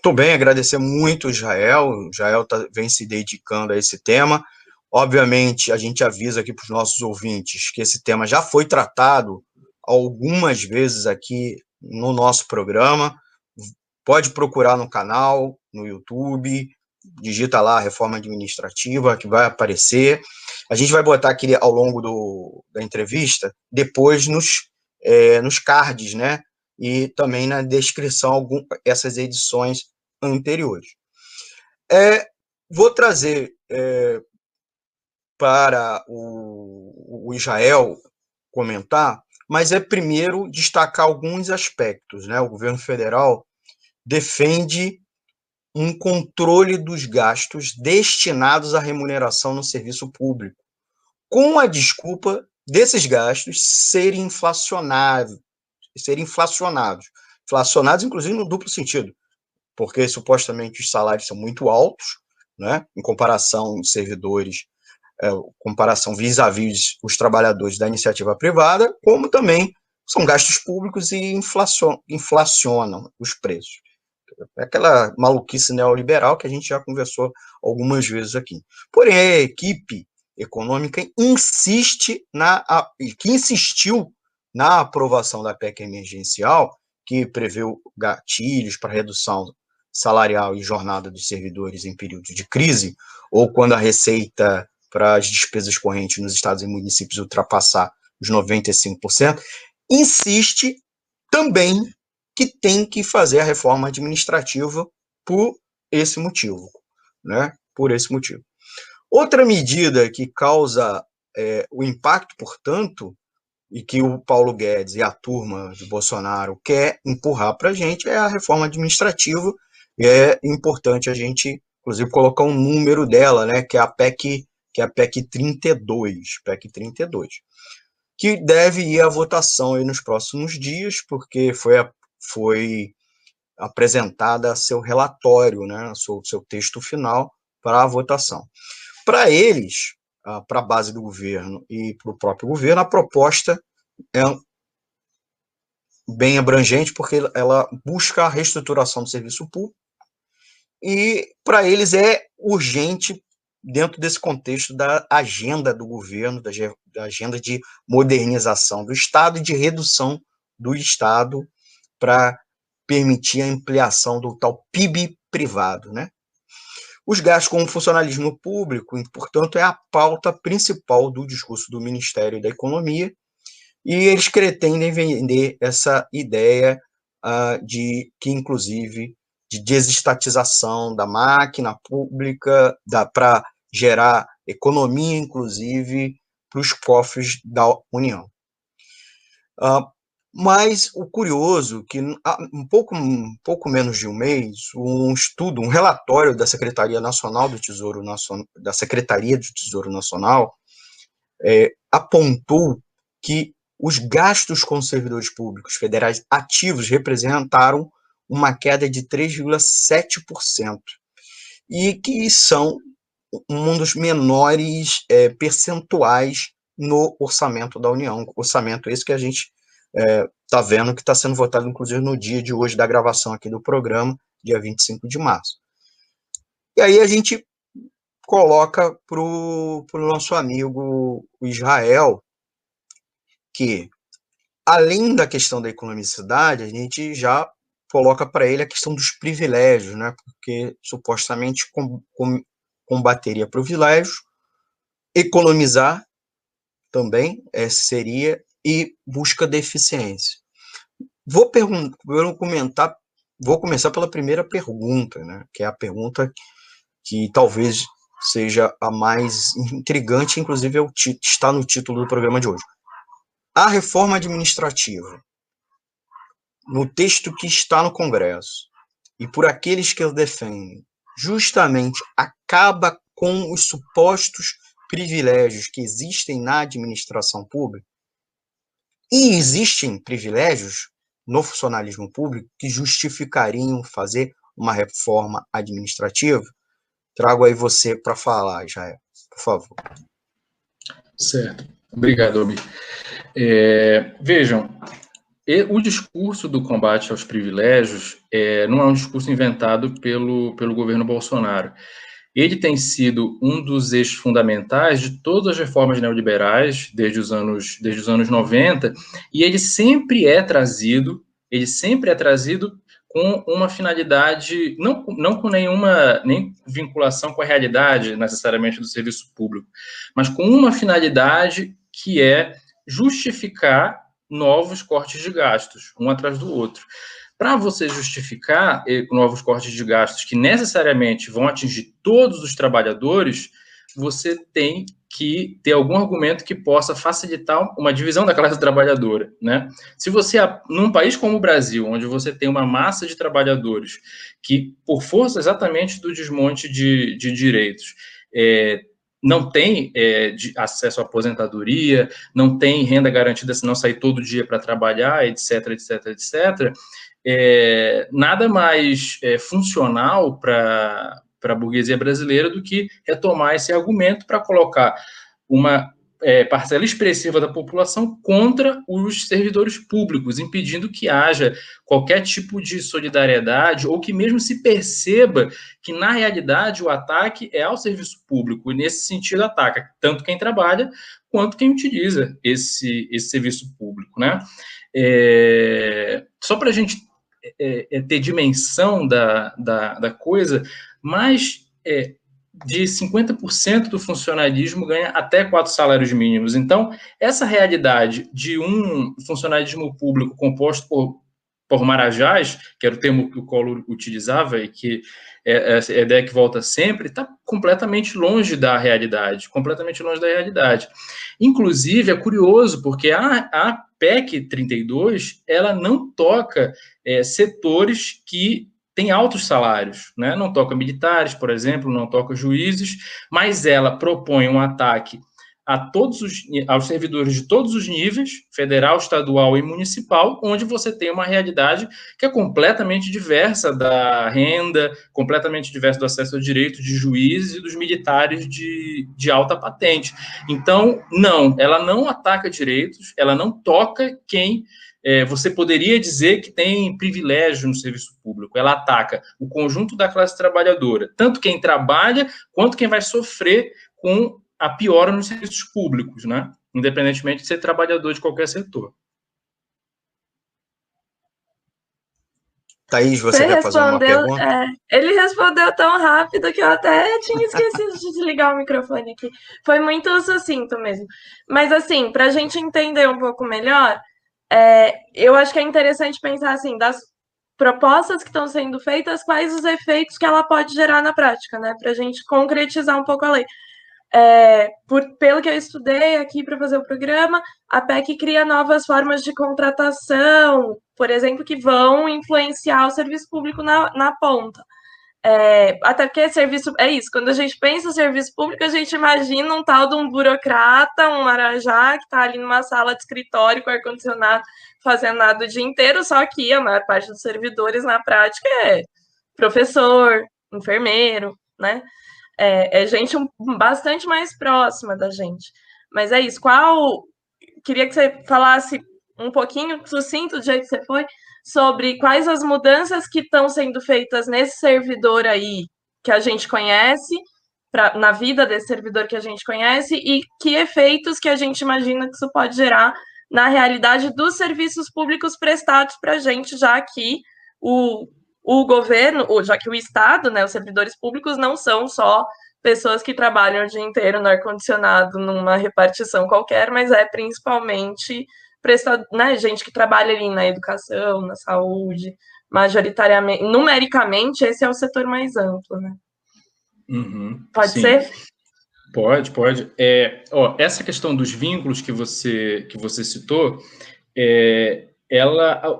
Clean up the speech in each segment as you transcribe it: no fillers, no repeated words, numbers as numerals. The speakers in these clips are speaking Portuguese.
Estou bem, agradecer muito o Israel. O Israel vem se dedicando a esse tema. Obviamente, a gente avisa aqui para os nossos ouvintes que esse tema já foi tratado algumas vezes aqui no nosso programa. Pode procurar no canal, no YouTube, digita lá reforma administrativa, que vai aparecer. A gente vai botar aqui ao longo da entrevista, depois nos cards, né? E também na descrição essas edições anteriores. Vou trazer para o Israel comentar, mas primeiro destacar alguns aspectos, né? O governo federal defende um controle dos gastos destinados à remuneração no serviço público, com a desculpa desses gastos serem inflacionados, inclusive no duplo sentido, porque supostamente os salários são muito altos, né, em comparação de servidores, comparação vis-à-vis os trabalhadores da iniciativa privada, como também são gastos públicos e inflacionam os preços. É aquela maluquice neoliberal que a gente já conversou algumas vezes aqui. Porém, a equipe econômica insistiu na aprovação da PEC emergencial, que prevê gatilhos para redução salarial e jornada dos servidores em períodos de crise, ou quando a receita para as despesas correntes nos estados e municípios ultrapassar os 95%, insiste também que tem que fazer a reforma administrativa por esse motivo, né? Por esse motivo. Outra medida que causa o impacto, portanto, e que o Paulo Guedes e a turma de Bolsonaro quer empurrar para a gente é a reforma administrativa, e é importante a gente, inclusive, colocar um número dela, né? Que é a PEC 32, que deve ir à votação aí nos próximos dias, porque foi apresentada seu relatório, né, seu texto final para a votação. Para eles, para a base do governo e para o próprio governo, a proposta é bem abrangente, porque ela busca a reestruturação do serviço público e, para eles, é urgente dentro desse contexto da agenda do governo, da agenda de modernização do Estado e de redução do Estado para permitir a ampliação do tal PIB privado, né? Os gastos com o funcionalismo público, portanto, é a pauta principal do discurso do Ministério da Economia, e eles pretendem vender essa ideia inclusive, de desestatização da máquina pública, para gerar economia, inclusive, para os cofres da União. Mas o curioso que há um pouco menos de um mês, um relatório da Secretaria Nacional do Tesouro Nacional, da Secretaria do Tesouro Nacional, apontou que os gastos com servidores públicos federais ativos representaram uma queda de 3,7%, e que são um dos menores percentuais no orçamento da União. Orçamento esse que a gente está vendo que está sendo votado, inclusive, no dia de hoje da gravação aqui do programa, dia 25 de março. E aí a gente coloca para o nosso amigo o Israel que, além da questão da economicidade, a gente já coloca para ele a questão dos privilégios, né? Porque supostamente combateria privilégios, economizar também seria, e busca da eficiência. Vou começar pela primeira pergunta, né? Que é a pergunta que talvez seja a mais intrigante, inclusive está no título do programa de hoje. A reforma administrativa, no texto que está no Congresso, e por aqueles que o defendem, justamente acaba com os supostos privilégios que existem na administração pública? E existem privilégios no funcionalismo público que justificariam fazer uma reforma administrativa? Trago aí você para falar, Jair, por favor. Certo. Obrigado, Obi. Vejam, o discurso do combate aos privilégios não é um discurso inventado pelo governo Bolsonaro. Ele tem sido um dos eixos fundamentais de todas as reformas neoliberais desde os anos 90, e ele sempre é trazido com uma finalidade, não com nem vinculação com a realidade necessariamente do serviço público, mas com uma finalidade que é justificar novos cortes de gastos, um atrás do outro. Para você justificar novos cortes de gastos que necessariamente vão atingir todos os trabalhadores, você tem que ter algum argumento que possa facilitar uma divisão da classe trabalhadora, né? Se você, num país como o Brasil, onde você tem uma massa de trabalhadores que, por força exatamente do desmonte de direitos, não tem acesso à aposentadoria, não tem renda garantida se não sair todo dia para trabalhar, etc, etc, etc, nada mais funcional para a burguesia brasileira do que retomar esse argumento para colocar uma parcela expressiva da população contra os servidores públicos, impedindo que haja qualquer tipo de solidariedade ou que mesmo se perceba que, na realidade, o ataque é ao serviço público, e, nesse sentido, ataca tanto quem trabalha quanto quem utiliza esse serviço público, né? Só para a gente ter dimensão da coisa, mais de 50% do funcionalismo ganha até 4 salários mínimos. Então, essa realidade de um funcionalismo público composto por marajás, que era o termo que o Collor utilizava e que é a ideia que volta sempre, está completamente longe da realidade, Inclusive, é curioso, porque a PEC 32, ela não toca setores que têm altos salários, né? Não toca militares, por exemplo, não toca juízes, mas ela propõe um ataque aos servidores de todos os níveis, federal, estadual e municipal, onde você tem uma realidade que é completamente diversa da renda, completamente diversa do acesso ao direito de juízes e dos militares de alta patente. Então, não, ela não ataca direitos, ela não toca quem você poderia dizer que tem privilégio no serviço público. Ela ataca o conjunto da classe trabalhadora, tanto quem trabalha quanto quem vai sofrer com a piora nos serviços públicos, né? Independentemente de ser trabalhador de qualquer setor. Thaís, você quer fazer uma pergunta? Ele respondeu tão rápido que eu até tinha esquecido de desligar o microfone aqui. Foi muito sucinto mesmo. Mas, assim, para a gente entender um pouco melhor, eu acho que é interessante pensar, assim, das propostas que estão sendo feitas, quais os efeitos que ela pode gerar na prática, né? Para a gente concretizar um pouco a lei. Pelo que eu estudei aqui para fazer o programa, a PEC cria novas formas de contratação, por exemplo, que vão influenciar o serviço público na ponta. Até porque serviço é isso, quando a gente pensa em serviço público, a gente imagina um tal de um burocrata, um marajá, que está ali numa sala de escritório com ar-condicionado, fazendo nada o dia inteiro, só que a maior parte dos servidores na prática é professor, enfermeiro, né? É gente bastante mais próxima da gente. Mas é isso. Queria que você falasse um pouquinho, sucinto, do jeito que você foi, sobre quais as mudanças que estão sendo feitas nesse servidor aí que a gente conhece, na vida desse servidor que a gente conhece, e que efeitos que a gente imagina que isso pode gerar na realidade dos serviços públicos prestados para a gente, já que o governo, já que o Estado, né, os servidores públicos não são só pessoas que trabalham o dia inteiro no ar-condicionado numa repartição qualquer, mas principalmente né, gente que trabalha ali na educação, na saúde, majoritariamente, numericamente, esse é o setor mais amplo, né? Pode sim. ser? Pode. Essa questão dos vínculos que você citou,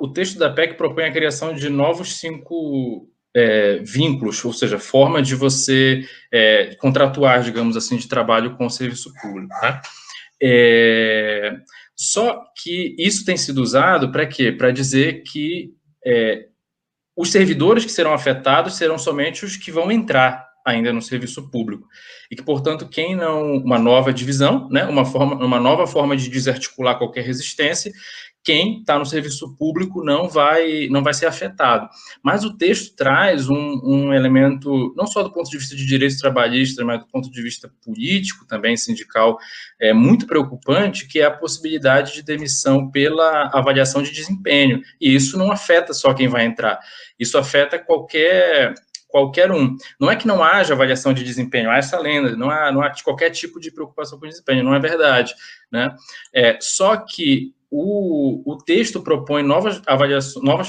o texto da PEC propõe a criação de novos 5 vínculos, ou seja, forma de você contratuar, digamos assim, de trabalho com o serviço público. Tá? Só que isso tem sido usado para quê? Para dizer que os servidores que serão afetados serão somente os que vão entrar ainda no serviço público. E que, portanto, uma nova divisão, né, uma nova forma de desarticular qualquer resistência, quem está no serviço público não vai ser afetado. Mas o texto traz um elemento, não só do ponto de vista de direitos trabalhistas, mas do ponto de vista político, também sindical, muito preocupante, que é a possibilidade de demissão pela avaliação de desempenho. E isso não afeta só quem vai entrar, isso afeta qualquer um. Não é que não haja avaliação de desempenho, há essa lenda, não há qualquer tipo de preocupação com o desempenho, não é verdade, né? Só que o texto propõe novas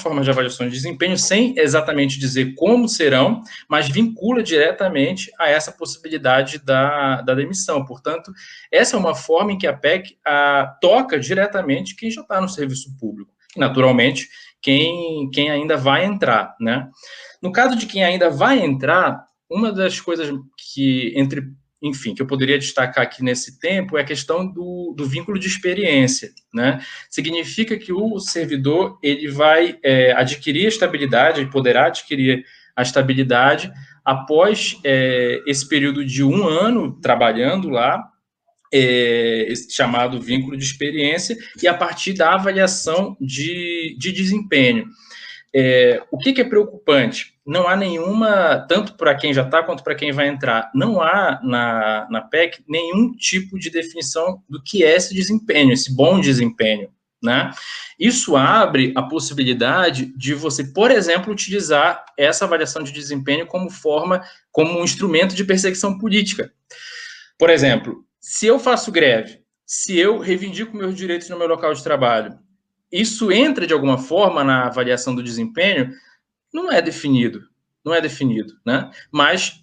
formas de avaliação de desempenho, sem exatamente dizer como serão, mas vincula diretamente a essa possibilidade da demissão. Portanto, essa é uma forma em que a PEC toca diretamente quem já está no serviço público, e, naturalmente, quem ainda vai entrar, né? No caso de quem ainda vai entrar, uma das coisas que eu poderia destacar aqui nesse tempo é a questão do vínculo de experiência, né? Significa que o servidor ele vai adquirir a estabilidade, poderá adquirir a estabilidade após esse período de 1 ano trabalhando lá, esse chamado vínculo de experiência, e a partir da avaliação de desempenho. O que é preocupante? Não há nenhuma, tanto para quem já está quanto para quem vai entrar, não há na PEC nenhum tipo de definição do que é esse desempenho, esse bom desempenho, né? Isso abre a possibilidade de você, por exemplo, utilizar essa avaliação de desempenho como um instrumento de perseguição política. Por exemplo, se eu faço greve, se eu reivindico meus direitos no meu local de trabalho, isso entra de alguma forma na avaliação do desempenho? Não é definido, né? Mas,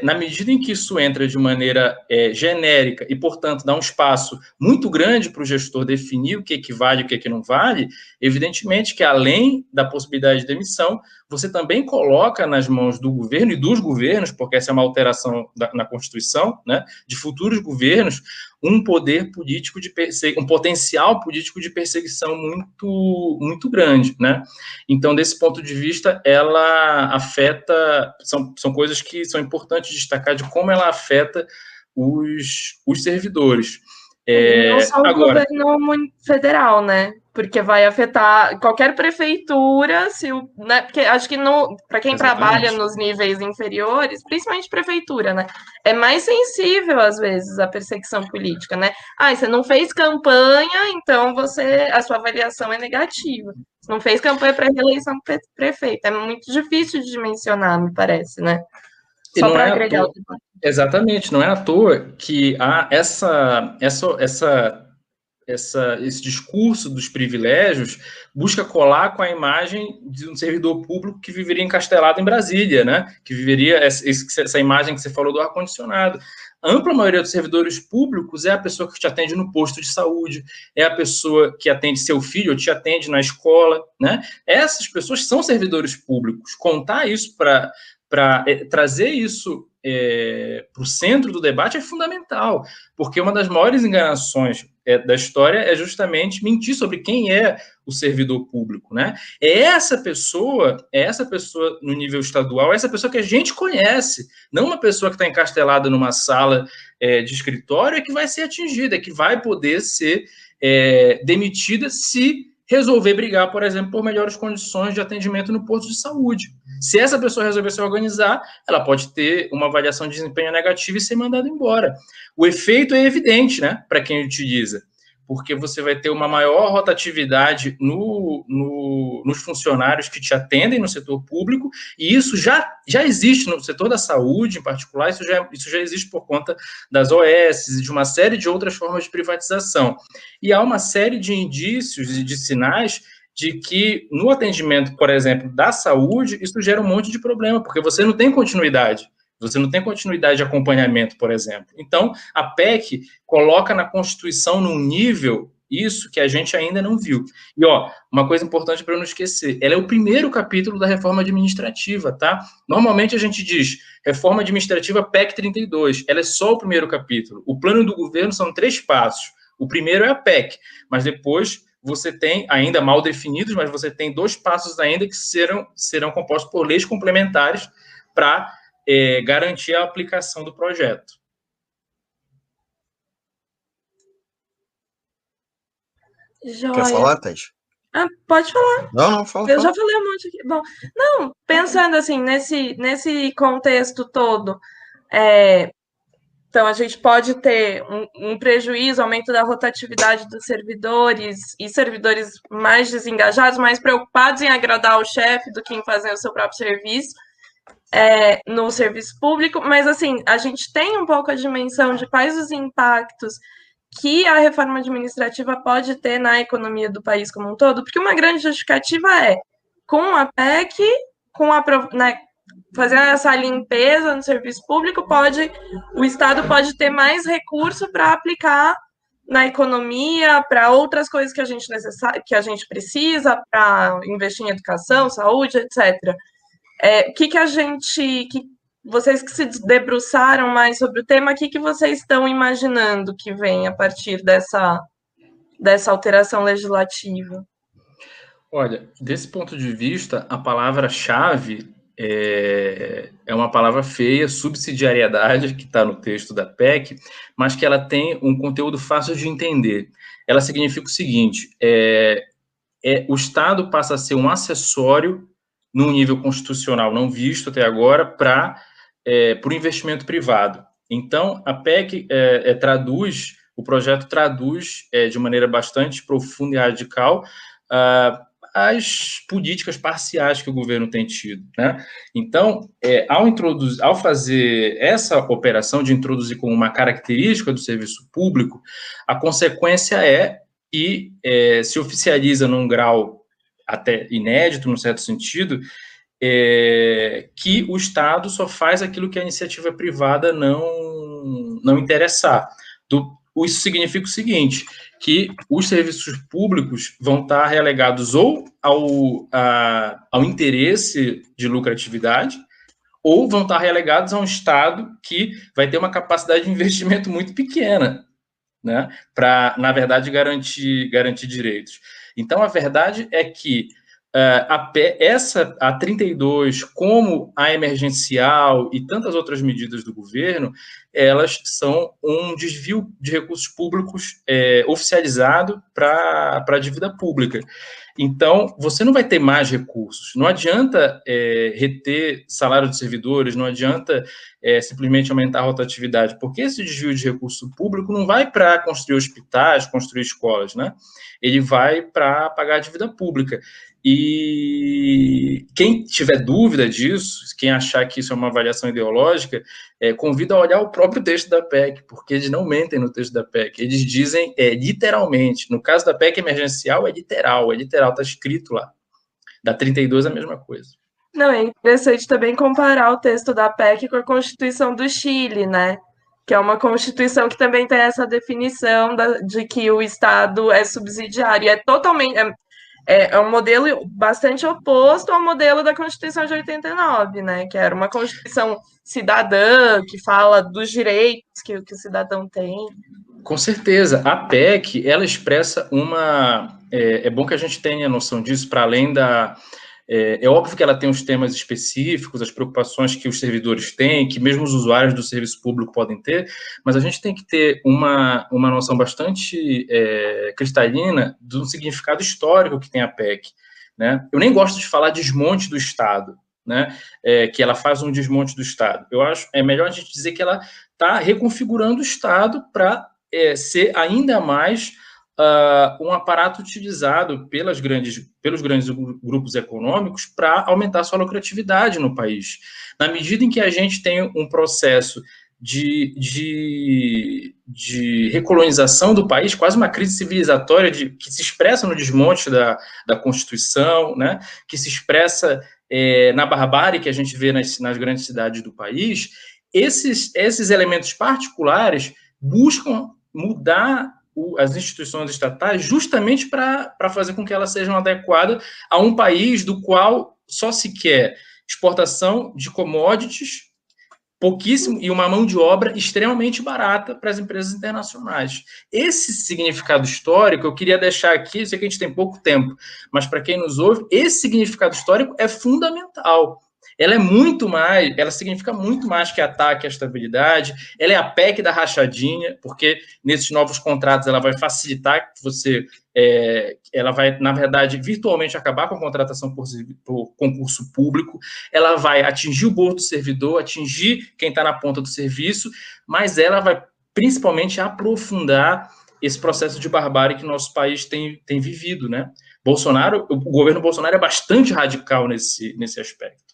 na medida em que isso entra de maneira genérica e, portanto, dá um espaço muito grande para o gestor definir o que vale e o que não vale, evidentemente que, além da possibilidade de demissão, você também coloca nas mãos do governo e dos governos, porque essa é uma alteração na Constituição, né, de futuros governos, um poder político um potencial político de perseguição muito, muito grande, né? Então, desse ponto de vista, ela afeta, são coisas que são importantes destacar de como ela afeta os servidores. Não só o governo federal, né? Porque vai afetar qualquer prefeitura, né? Porque acho que para quem trabalha nos níveis inferiores, principalmente prefeitura, né? É mais sensível, às vezes, à perseguição política, né? Você não fez campanha, então a sua avaliação é negativa. Você não fez campanha para reeleição prefeito. É muito difícil de dimensionar, me parece, né? Só para agregar o debate. Exatamente, não é à toa que há esse discurso dos privilégios busca colar com a imagem de um servidor público que viveria encastelado em Brasília, né? Que viveria essa imagem que você falou do ar-condicionado. A ampla maioria dos servidores públicos é a pessoa que te atende no posto de saúde, é a pessoa que atende seu filho ou te atende na escola, né? Essas pessoas são servidores públicos. Contar isso para trazer isso para o centro do debate é fundamental, porque uma das maiores enganações da história é justamente mentir sobre quem é o servidor público, né? É essa pessoa no nível estadual, é essa pessoa que a gente conhece, não uma pessoa que está encastelada numa sala de escritório que vai ser atingida, que vai poder ser demitida se resolver brigar, por exemplo, por melhores condições de atendimento no posto de saúde. Se essa pessoa resolver se organizar, ela pode ter uma avaliação de desempenho negativa e ser mandada embora. O efeito é evidente, né, para quem utiliza, porque você vai ter uma maior rotatividade nos funcionários que te atendem no setor público, e isso já existe no setor da saúde, em particular, isso já existe por conta das OS e de uma série de outras formas de privatização. E há uma série de indícios e de sinais de que no atendimento, por exemplo, da saúde, isso gera um monte de problema, porque você não tem continuidade. Você não tem continuidade de acompanhamento, por exemplo. Então, a PEC coloca na Constituição num nível isso que a gente ainda não viu. E, uma coisa importante para não esquecer, ela é o primeiro capítulo da reforma administrativa, tá? Normalmente a gente diz reforma administrativa PEC 32, ela é só o primeiro capítulo. O plano do governo são 3 passos. O primeiro é a PEC, mas depois você tem, ainda mal definidos, mas você tem 2 passos ainda que serão compostos por leis complementares para garantir a aplicação do projeto. Joia. Quer falar, Thaís? Pode falar. Não, fala. Eu já falei um monte aqui. Bom, não, pensando assim, nesse contexto todo, então a gente pode ter um prejuízo, aumento da rotatividade dos servidores e servidores mais desengajados, mais preocupados em agradar o chefe do que em fazer o seu próprio serviço no serviço público, mas assim, a gente tem um pouco a dimensão de quais os impactos que a reforma administrativa pode ter na economia do país como um todo, porque uma grande justificativa com a PEC, né, fazendo essa limpeza no serviço público, o Estado pode ter mais recurso para aplicar na economia, para outras coisas que a gente precisa, para investir em educação, saúde, etc. Vocês que se debruçaram mais sobre o tema, o que vocês estão imaginando que vem a partir dessa alteração legislativa? Olha, desse ponto de vista, a palavra-chave é uma palavra feia, subsidiariedade, que está no texto da PEC, mas que ela tem um conteúdo fácil de entender. Ela significa o seguinte, o Estado passa a ser um acessório num nível constitucional não visto até agora para o investimento privado. Então, a PEC o projeto traduz de maneira bastante profunda e radical as políticas parciais que o governo tem tido, né? Então, ao fazer essa operação de introduzir como uma característica do serviço público, a consequência que se oficializa num grau até inédito, num certo sentido, que o Estado só faz aquilo que a iniciativa privada não interessar. Isso significa o seguinte, que os serviços públicos vão estar relegados ou ao interesse de lucratividade, ou vão estar relegados a um Estado que vai ter uma capacidade de investimento muito pequena, né, para, na verdade, garantir direitos. Então, a verdade é que a 32, como a emergencial e tantas outras medidas do governo, elas são um desvio de recursos públicos oficializado para a dívida pública. Então, você não vai ter mais recursos. Não adianta reter salário de servidores, não adianta simplesmente aumentar a rotatividade, porque esse desvio de recurso público não vai para construir hospitais, construir escolas, né? Ele vai para pagar a dívida pública. E quem tiver dúvida disso, quem achar que isso é uma avaliação ideológica, convido a olhar o próprio texto da PEC, porque eles não mentem no texto da PEC. Eles dizem literalmente. No caso da PEC emergencial, é literal, está escrito lá. Da 32 é a mesma coisa. Não, é interessante também comparar o texto da PEC com a Constituição do Chile, né? Que é uma Constituição que também tem essa definição de que o Estado é subsidiário. É totalmente... É um modelo bastante oposto ao modelo da Constituição de 89, né? Que era uma Constituição cidadã, que fala dos direitos que o cidadão tem. Com certeza. A PEC, ela expressa uma... É bom que a gente tenha noção disso, para além da... É óbvio que ela tem os temas específicos, as preocupações que os servidores têm, que mesmo os usuários do serviço público podem ter, mas a gente tem que ter uma noção bastante cristalina do significado histórico que tem a PEC, né? Eu nem gosto de falar desmonte do Estado, né? Que ela faz um desmonte do Estado. Eu acho melhor a gente dizer que ela está reconfigurando o Estado para ser ainda mais um aparato utilizado pelos grandes grupos econômicos para aumentar sua lucratividade no país. Na medida em que a gente tem um processo de recolonização do país, quase uma crise civilizatória que se expressa no desmonte da Constituição, né, que se expressa na barbárie que a gente vê nas grandes cidades do país, esses elementos particulares buscam mudar as instituições estatais justamente para fazer com que elas sejam adequadas a um país do qual só se quer exportação de commodities, pouquíssimo, e uma mão de obra extremamente barata para as empresas internacionais. Esse significado histórico, eu queria deixar aqui, eu sei que a gente tem pouco tempo, mas para quem nos ouve, esse significado histórico é fundamental. ela é muito mais, ela significa muito mais que ataque à estabilidade, ela é a PEC da rachadinha, porque nesses novos contratos ela vai facilitar que você, ela vai, na verdade, virtualmente acabar com a contratação por concurso público, ela vai atingir o bolso do servidor, atingir quem está na ponta do serviço, mas ela vai principalmente aprofundar esse processo de barbárie que nosso país tem vivido, né? O governo Bolsonaro é bastante radical nesse aspecto.